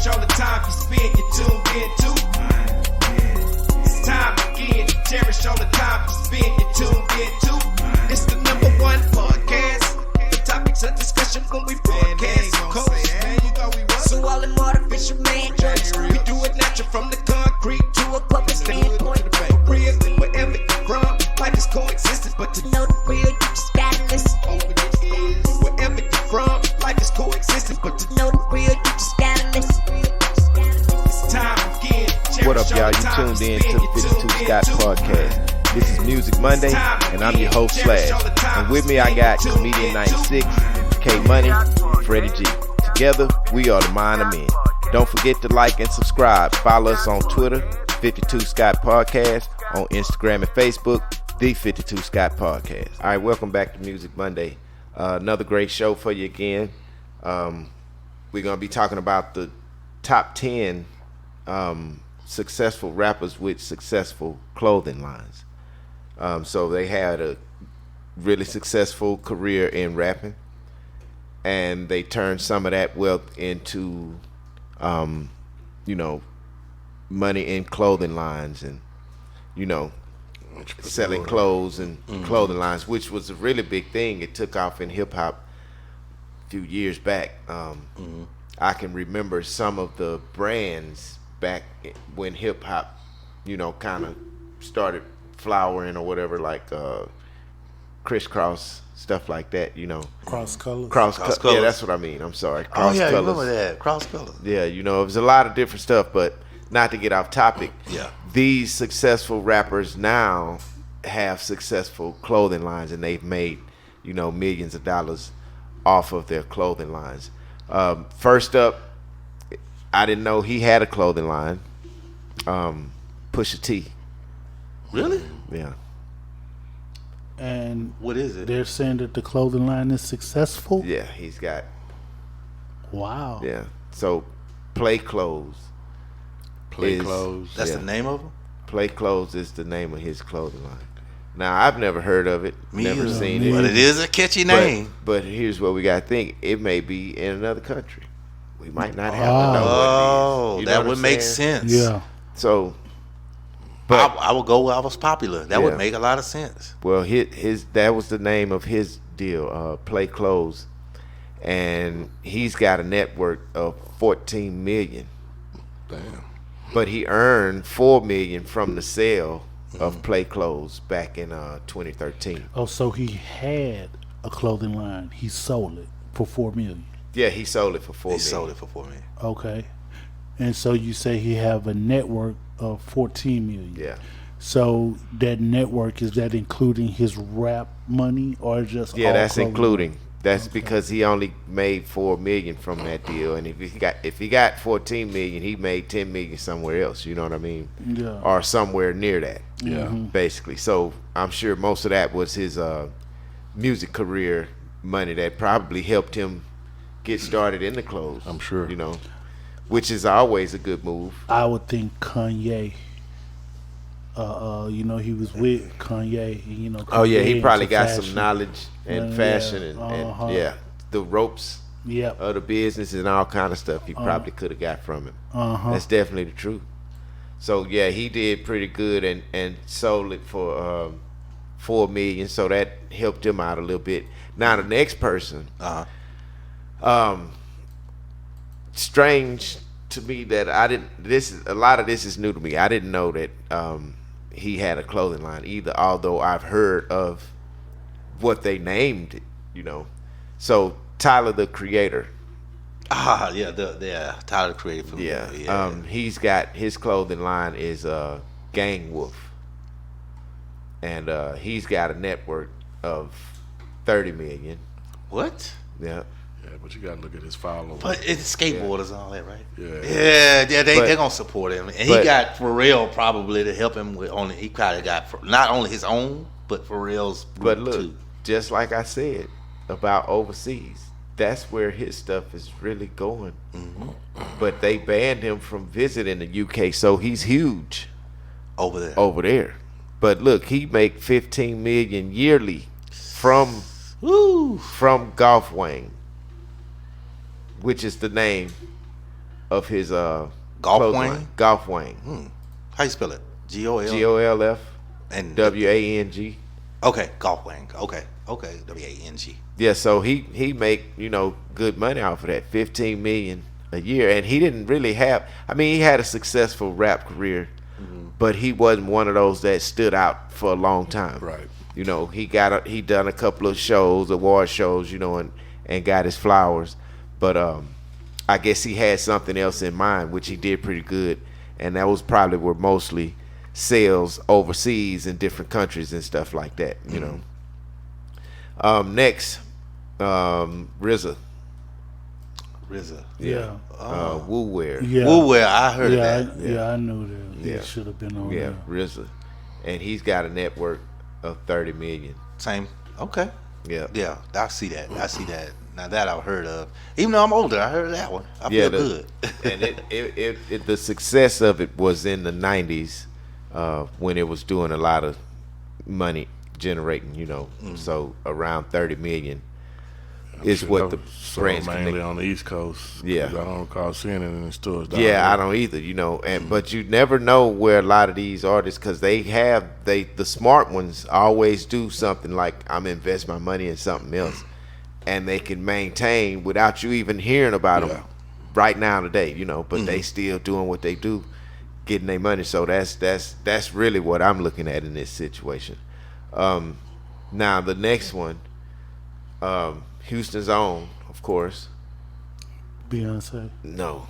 cherish all the time you spend, you tuned in to. It's time again to cherish all the time you spend, you tuned in to. It's the number one podcast. The topics of discussion when we broadcast. So all them artificial man jokes, we do it natural from the concrete to a public standpoint. Real, wherever you're from, life is coexistence, but to know the real, you just gotta listen. Wherever you're from, life is coexistence, but to know the real, you just gotta listen. It's time again. What up, y'all? You tuned in to the 52 Scott Podcast. This is Music Monday, and I'm your host, Slash. And with me, I got Comedian 96, K Money, Freddie G. Together, we are the Mind of Men. Don't forget to like and subscribe. Follow us on Twitter, 52 Scott Podcast, on Instagram and Facebook, the 52 Scott Podcast. All right, welcome back to Music Monday. Another great show for you again. We're going to be talking about the top 10 successful rappers with successful clothing lines. So they had a really successful career in rapping, and they turned some of that wealth into, money in clothing lines and, selling clothes and clothing lines, which was a really big thing. It took off in hip hop a few years back. I can remember some of the brands back when hip hop, kind of started flowering or whatever, like crisscross, stuff like that, Cross colors. Cross colors. Yeah, that's what I mean. I'm sorry. Cross colors. colors. I remember that. Cross colors. Yeah, it was a lot of different stuff, but not to get off topic. Yeah. These successful rappers now have successful clothing lines, and they've made, millions of dollars off of their clothing lines. First up, I didn't know he had a clothing line. Pusha T. Really? Yeah. And what is it? They're saying that the clothing line is successful? Yeah, he's got. Wow. Yeah. So, Play Clothes. That's the name of them? Play Clothes is the name of his clothing line. Now, I've never heard of it. Never seen it. But it is a catchy name. But here's what we got to think. It may be in another country. We might not have to know what it is. That would make sense. Yeah. So, but I would go where I was popular. That would make a lot of sense. Well, his that was the name of his deal, Play Clothes, and he's got a net worth of $14 million. Damn. But he earned $4 million from the sale of Play Clothes back in 2013. Oh, so he had a clothing line. He sold it for $4 million. Yeah, he sold it for $4 million. He sold it for $4 million. Okay. And so you say he have a network of $14 million. Yeah. So that network, is that including his rap money or just Yeah, all that's clothing? including. That's because he only made $4 million from that deal, and if he got $14 million, he made $10 million somewhere else. You know what I mean? Yeah. Or somewhere near that. Yeah. Basically. So I'm sure most of that was his music career money that probably helped him get started in the clothes. I'm sure. Which is always a good move. I would think Kanye. He was with Kanye. Oh yeah, he Kanye probably into got fashion. some knowledge and fashion and the ropes Yep. of the business and all kind of stuff he probably could have got from him. That's definitely the truth. So yeah, he did pretty good and sold it for $4 million. So that helped him out a little bit. Now the next person, strange to me that I didn't. A lot of this is new to me. I didn't know that he had a clothing line either. Although I've heard of what they named it. So Tyler the Creator. Tyler the Creator. Yeah. He's got his clothing line is Gang Wolf, and he's got a net worth of $30 million. What? Yeah. Yeah, but you gotta look at his following. But it's skateboarders and all that, right? Yeah. They're gonna support him, and he got Pharrell probably to help him with. He probably got not only his own, but Pharrell's. But look, too. just like I said about overseas, that's where his stuff is really going. But they banned him from visiting the UK, so he's huge over there. But look, he make $15 million yearly from Golf Wang, which is the name of his Golf clothing Wang? line. Golf Wang. How you spell it? G-O-L? G-O-L-F and W-A-N-G. Okay, Golf Wang. Okay, W-A-N-G. Yeah, so he make good money off of that, $15 million a year, and he didn't really have. I mean, he had a successful rap career, but he wasn't one of those that stood out for a long time. Right. He done a couple of shows, award shows, and got his flowers, but I guess he had something else in mind, which he did pretty good, and that was probably where mostly sales overseas in different countries and stuff like that. Next, RZA. RZA. Yeah. Woo Wear. Yeah. Woo Wear, I heard of Yeah, that. I knew that. Yeah. He should have been on Yeah, there. RZA, and he's got a network of 30 million. Same. Okay. Yeah. Yeah, I see that. Now that I've heard of. Even though I'm older, I heard of that one. I feel good. And the success of it was in the 90s when it was doing a lot of money generating, so around 30 million is what the brands mainly connect. on the East Coast. Yeah. 'Cause I don't recall seeing it in the stores. down Yeah, there. I don't either, and but you never know where a lot of these artists, because the smart ones always do something like, I'm invest my money in something else, and they can maintain without you even hearing about them right now today, but they still doing what they do, getting their money. So that's really what I'm looking at in this situation. Now the next one, Houston's own, of course. Beyonce. No.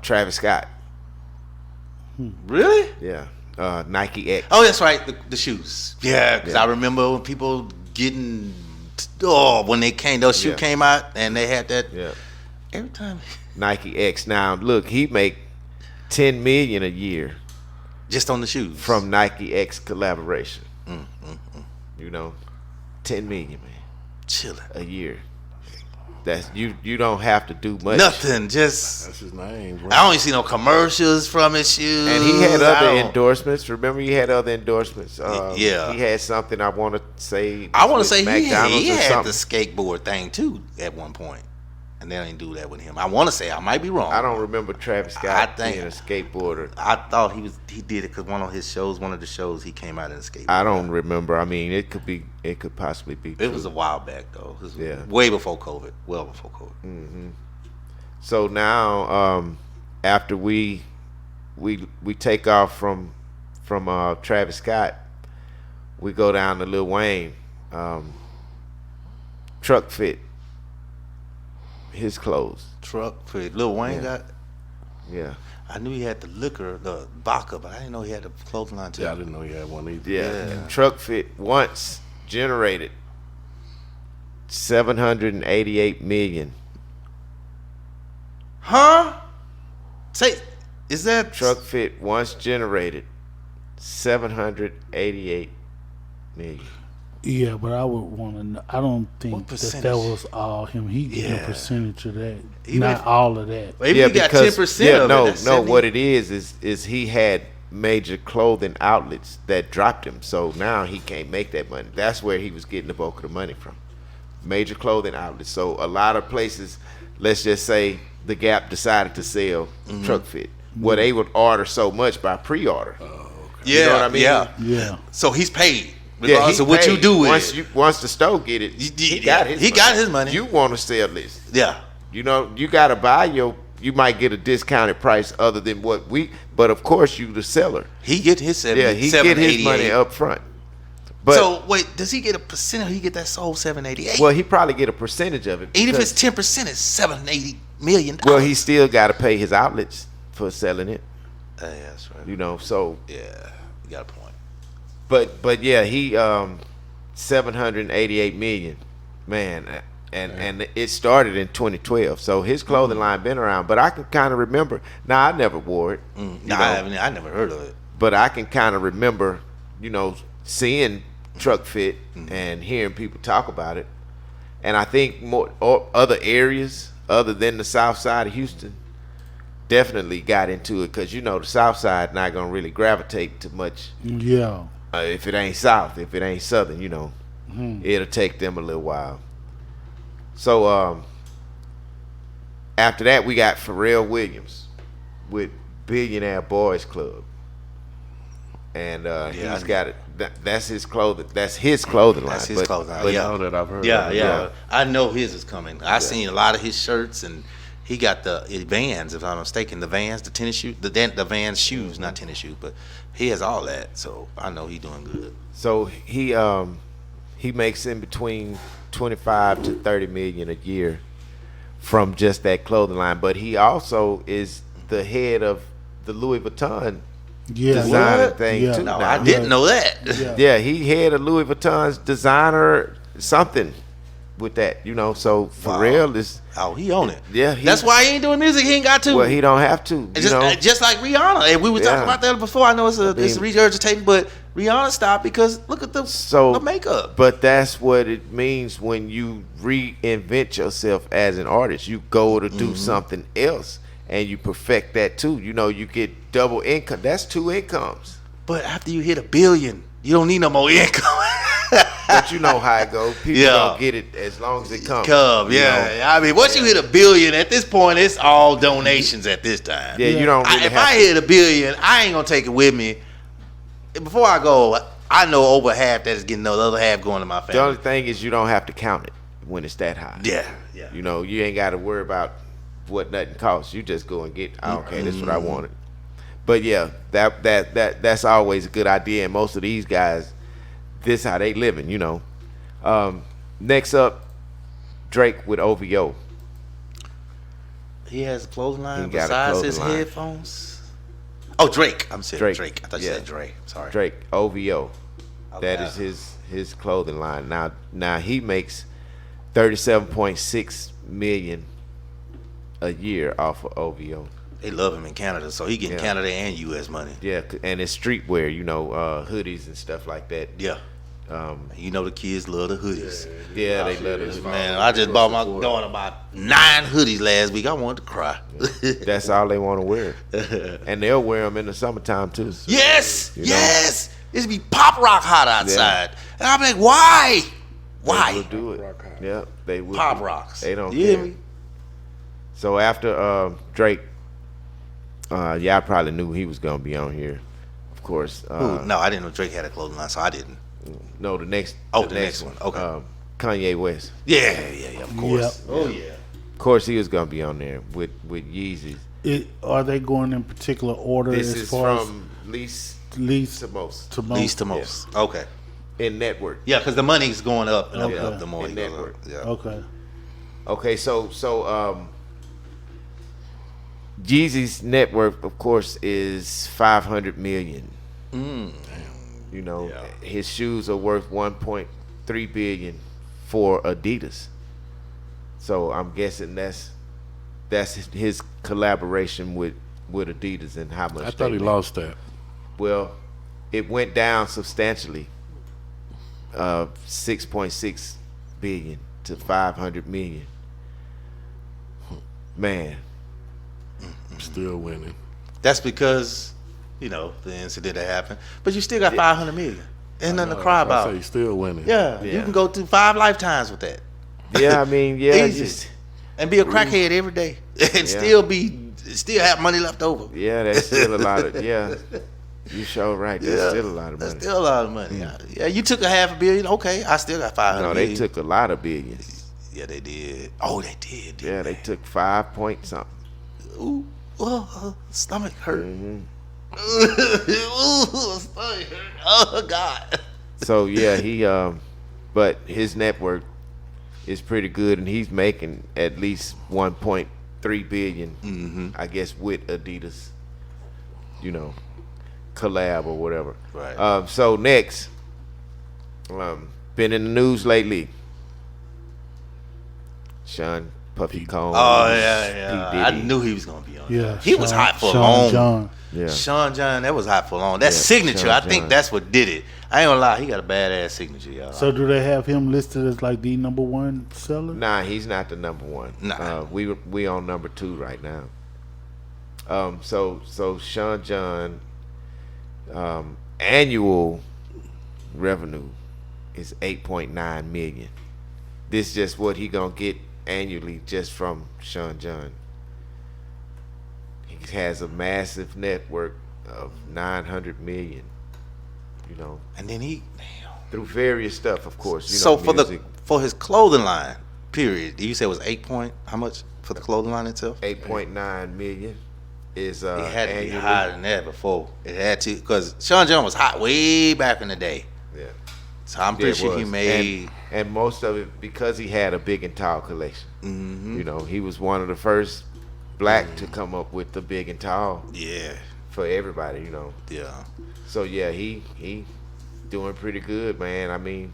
Travis Scott. Really? Yeah. Nike X. Oh, that's right. The shoes. Yeah, because I remember when people getting, when they came, those shoes came out and they had that. Yeah. Every time. Nike X. Now look, he make $10 million a year Just on the shoes. from Nike X collaboration. 10 million, man, chilling. a year. That's you don't have to do much. Nothing. Just. That's his name, bro. I don't even see no commercials from his shoes. And he had other I don't- endorsements. Remember, he had other endorsements. Yeah. He had something, I want to say. I want with to say he McDonald's or had the something. skateboard thing too at one point, and they didn't do that with him. I want to say, I might be wrong. I don't remember Travis Scott I think- being a skateboarder. I thought he did it because one of the shows, he came out in a skateboard. I don't remember. I mean, it could possibly be. It true. was a while back though. This was Yeah. way before COVID. Well before COVID. So now, after we take off from Travis Scott, we go down to Lil Wayne. Truck Fit. His clothes. Truck for Lil Wayne got. Yeah. I knew he had the liquor, the vodka, but I didn't know he had the clothing line too. Yeah, I didn't know he had one either. Yeah. Yeah. Truck Fit once generated $788 million. Huh? Say, is that Truck Fit once generated $788 million. Yeah, but I would want to know. I don't What think that percentage? was all him. He getting Yeah. a percentage of that. He Not went- all of that. Maybe he got 10% of no, it. That's no. 70. What it is he had major clothing outlets that dropped him. So now he can't make that money. That's where he was getting the bulk of the money from. Major clothing outlets. So a lot of places, let's just say the Gap decided to sell Truck Fit. Well, they would order so much by pre-order. Yeah, You know what I mean? yeah. Yeah. So he's paid Yeah, regardless he of what you paid. do with it. Once the store get it, he got his. he got his money. You want to sell this? Yeah. You got to buy you might get a discounted price other than what but of course you the seller. He get his 70, Yeah, he get his money 788. up front. But So wait, does he get a percent or he get that sold 788? well, he probably get a percentage of it. Even if because- it's 10%, it's $780 million. well, he still got to pay his outlets for selling it. Yeah, that's right. So Yeah, you got a point. but yeah, he 788 million, man, and it started in 2012. So his clothing line been around, but I can kind of remember. Now I never wore it, you Nah, know, I never heard of it. but I can kind of remember, seeing Truck Fit and hearing people talk about it. And I think more other areas other than the South Side of Houston definitely got into it because the South Side not gonna really gravitate to much. Yeah. If it ain't South, if it ain't Southern, it'll take them a little while. So After that, we got Pharrell Williams with Billionaire Boys Club, and he's got it. That's his clothing. That's his clothing line. That's his clothing line. I Yeah. know that I've heard. Yeah, of it. yeah. I know his is coming. I seen a lot of his shirts, and he got the Vans, if I'm not mistaken. The Vans, the tennis shoes, the Vans shoes, not tennis shoes, but he has all that. So I know he doing good. So he makes in between 25 to 30 million a year from just that clothing line. But he also is the head of the Louis Vuitton designer thing Yeah. too. No, now. I didn't know that. Yeah. Yeah, he head of Louis Vuitton's designer something with that, you know. So Pharrell is Oh, he own it. Yeah, that's why he ain't doing music. He ain't got to. well, he don't have to, you It's just, know. just like Rihanna, and we were talking Yeah. about that before. I know it's mean- regurgitating, but Rihanna stopped because look at the makeup. But that's what it means when you reinvent yourself as an artist. You go to do something else, and you perfect that too. You know, you get double income. That's 2 incomes. But after you hit $1 billion, you don't need no more income. But you know how it goes. People Yeah. don't get it as long as it comes. Cub, you yeah. know. I mean, once you hit $1 billion, at this point, it's all donations at this time. Yeah, you don't really If have I to. hit $1 billion, I ain't gonna take it with me. Before I go, I know over half that is getting the other half going to my The only family. thing is you don't have to count it when it's that high. Yeah. You know, you ain't got to worry about what nothing costs. You just go and get, okay, that's what I wanted. But yeah, that's always a good idea. And most of these guys, this how they living, you know. Next up, Drake with OVO. He has a clothing line He got a besides clothing his line. headphones. Oh, Drake. I'm saying Drake. Drake. I thought you Yeah. said Dre. Sorry. Drake OVO. That Okay. is his clothing line. Now he makes 37.6 million a year off of OVO. They love him in Canada, so he getting Yeah. Canada and U.S. money. Yeah, and it's streetwear, you know, hoodies and stuff like that. Yeah. You know the kids love the hoodies. Yeah, they love it. Man, I just bought my daughter about 9 hoodies last week. I wanted to cry. That's all they want to wear, and they'll wear them in the summertime too. Yes, You know? yes. It's be pop rock hot outside, and I'm like, why? They will Why? do it. Yeah, they will. Pop rocks. They don't You hear care. me? So after Drake, y'all probably knew he was gonna be on here, of course. Ooh, no, I didn't know Drake had a clothing line, so I didn't. No, the next. Oh, the next one. Okay. Kanye West. Yeah, of course. Yep. Oh yeah. Of course, he was gonna be on there with Yeezys. Are they going in particular order This as is far from least as least to most to most? Least to most. Okay. in network. Yeah, because the money's going up and up and Okay. up the more In he goes network. up. Yeah. Okay. Okay, so Yeezy's net worth, of course, is 500 million. You know, Yeah. his shoes are worth 1.3 billion for Adidas. So I'm guessing that's his collaboration with Adidas and how much. I thought they he make. lost that. Well, it went down substantially, 6.6 billion to 500 million. Man, Still winning. That's because, you know, the incident that happened. But you still got 500 million. Ain't nothing to cry I about. say he's still winning. Yeah, you can go through 5 lifetimes with that. yeah, I mean, yeah, Easy. just, And be a crackhead every day. And still have money left over. yeah, that's still a lot of, yeah. You sure right. That's still a lot of money. That's still a lot of money. Yeah, you took a $500 million. Okay, I still got 500 No, million. they took a lot of billions. Yeah, they did. Oh, they did. Yeah, they took 5 point something. Ooh, stomach hurt. Mm-hmm. Ooh, stomach hurt. Oh God. So yeah, he but his network is pretty good, and he's making at least 1.3 billion. I guess with Adidas, you know, collab or whatever. Right. So next, been in the news lately. Sean Puffy Combs. Oh yeah. P. I Diddy. knew he was gonna be on. Yeah. He was hot for Sean long. John. Yeah. Sean John, that was hot for long. That Yeah, signature, Sean I think John. that's what did it. I ain't gonna lie, he got a badass signature, y'all. So do they have him listed as like the #1 seller? Nah, he's not the number one. Nah. We on number 2 right now. So Sean John, annual revenue is 8.9 million. This just what he gonna get annually just from Sean John. he has a massive network of 900 million. You know, And then through various stuff, of course. You so know, music, for his clothing line, period. You said it was how much for the clothing line itself? 8.9 million is It had to be annually. higher than that before. It had to, because Sean John was hot way back in the day. Yeah. So I'm Yeah, pretty it sure he was. made. and most of it because he had a big and tall collection. Mhm. You know, he was one of the first black to come up with the big and tall Yeah, for everybody. You know, yeah. so yeah, he doing pretty good, man. I mean,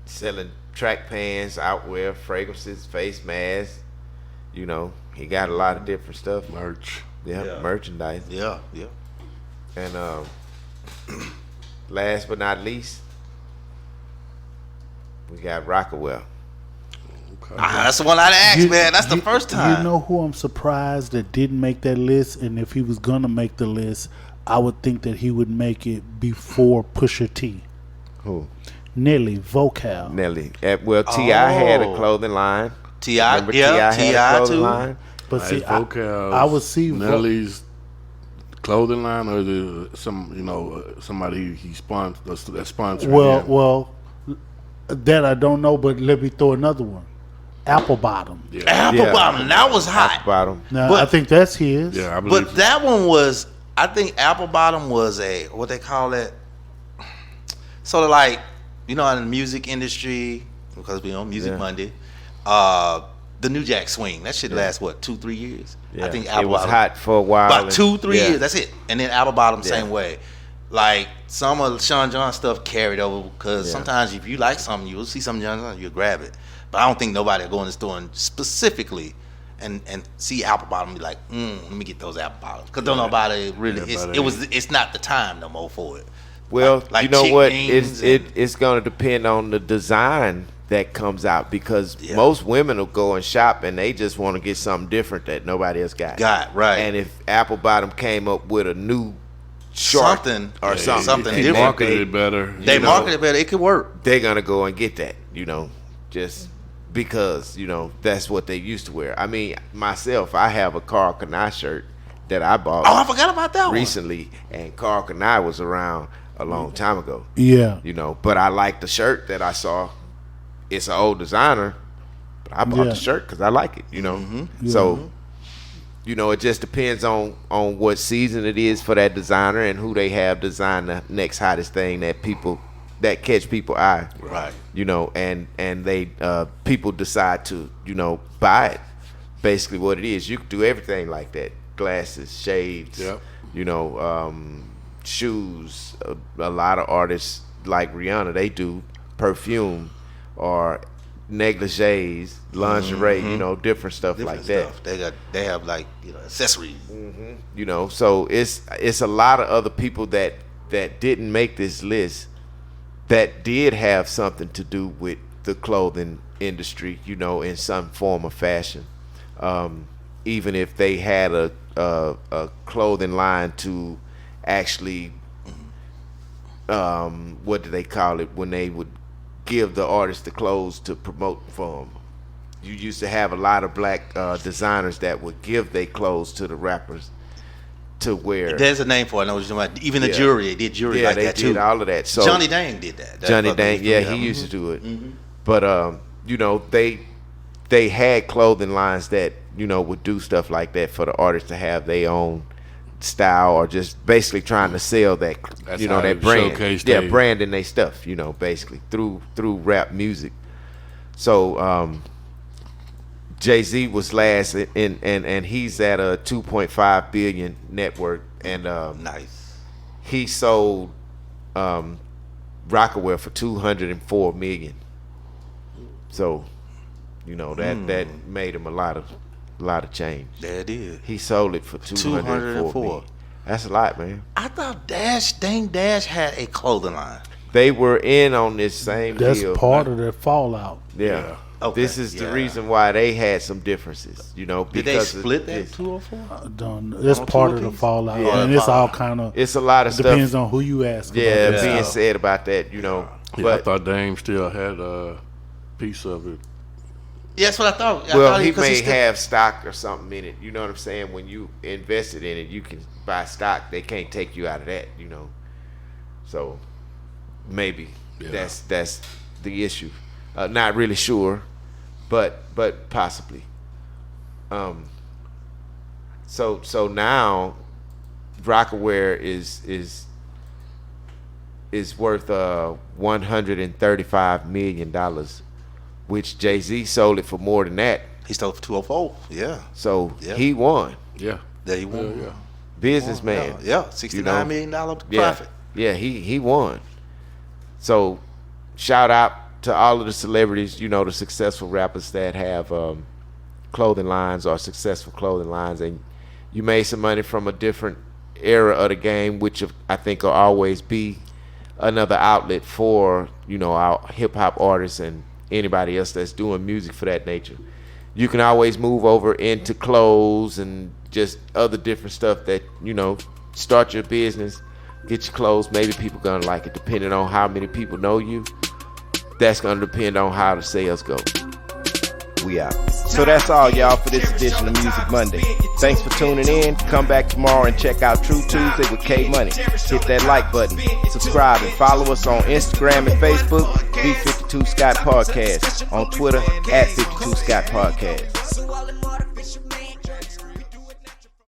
selling track pants, outwear, fragrances, face masks. You know, he got a lot of different stuff. Merch. Yeah, merchandise. Yeah, yeah. And last but not least, we got Rockawell. Okay. That's the one I'd ask, man. That's the first time. You know who I'm surprised that didn't make that list, and if he was gonna make the list, I would think that he would make it before Pusha T. Who? Nelly Vocal. Nelly. Well, T.I. had a Oh. clothing line. T.I., Remember yeah, T.I. had a T.I. clothing too. line? But see, Vocals, I would see Nelly's clothing line, or somebody he sponsored that sponsored him. Well, that I don't know, but let me throw another one. Apple Bottom. Yeah, Apple Bottom, that was hot. Bottom. Now But- I think that's his. yeah, I believe. But that one was, I think Apple Bottom was what they call it, sort of like, in the music industry, because we on Music Yeah. Monday, the New Jack Swing. That shit lasts, 2-3 years? Yeah. I think it Apple was Bottom. hot for a while. About and- 2-3 yeah. years, that's it. And then Apple Bottom, Yeah. same way. Like, some of Sean John stuff carried over, because Yeah. sometimes if you like something, you'll see something Sean John, you'll grab it. But I don't think nobody will go in the store and specifically and see Apple Bottom and be like, let me get those Apple Bottoms. Because don't nobody really, it's not the time no more for it. Well, Like you know chick what? jeans It's going to depend on the design that comes out, because most women will go and shop and they just want to get something different that nobody else got. Right. And if Apple Bottom came up with a new short Something. or Yeah, something, something and They different. marketed it better. They you know, market it better. It could work. they're going to go and get that, just because, that's what they used to wear. I mean, myself, I have a Carl Kanai shirt that I bought Oh, I forgot about that recently, and Carl Kanai was around a long time ago. Yeah. But I like the shirt that I saw. It's an old designer, but I bought Yeah. the shirt because I like it, So, it just depends on what season it is for that designer and who they have design the next hottest thing that catch people eye. Right. And they people decide to, buy it. Basically what it is. You can do everything like that. Glasses, shades, Yep. shoes. A lot of artists like Rihanna, they do perfume or negligees, lingerie, different stuff like that. Stuff. They have like accessories. So it's a lot of other people that didn't make this list that did have something to do with the clothing industry, in some form of fashion. Even if they had a clothing line to actually, what do they call it, when they would give the artist the clothes to promote for them. You used to have a lot of black designers that would give their clothes to the rappers to wear. There's a name for it. I know what you're talking about. Even the Yeah. jury, they did jury like they that did too. all of that. So Johnny Dang did that. Johnny Dang, yeah, he used to do it. But they had clothing lines that would do stuff like that for the artists to have their own style, or just basically trying to sell that That's how that they brand, showcase yeah, they- branding their stuff, basically through rap music. So Jay-Z was last, and he's at a 2.5 billion net worth, and Nice. he sold Rockaware for 204 million. So, that made him a lot of change. There it is. He sold it for 204 million. That's a lot, man. I thought Dame Dash had a clothing line. They were in on this same That's deal. part of their fallout. Yeah. Okay, This is the yeah. reason why they had some differences, because Did they of split that this. 204? It's On part two of the apiece? fallout, Yeah. and it's all kind of It's a lot of depends stuff. on who you ask. Yeah, about that being stuff. said about that, Yeah, I But thought Dame still had a piece of it. Yeah, that's what I thought. Well, thought he 'cause may still- have stock or something in it. You know what I'm saying? When you invested in it, you can buy stock. They can't take you out of that. You know, so maybe that's the issue. Not really sure, but possibly. So now, Rockaware is worth $135 million, which Jay-Z sold it for more than that. He stole it for 204. Yeah. So Yeah. he won. Yeah. There you won. Yeah. Businessman. Yeah. $69 million profit. Yeah, he won. So shout out to all of the celebrities, the successful rappers that have clothing lines or successful clothing lines, and you made some money from a different era of the game, which I think will always be another outlet for our hip hop artists and anybody else that's doing music for that nature. You can always move over into clothes and just other different stuff that start your business, get your clothes. Maybe people gonna like it depending on how many people know you. That's gonna depend on how the sales go. We out. So that's all, y'all, for this edition of Music Monday. Thanks for tuning in. Come back tomorrow and check out True Tuesday with K Money. Hit that like button, subscribe, and follow us on Instagram and Facebook, B52 Scott Podcast. On Twitter, @52 Scott Podcast.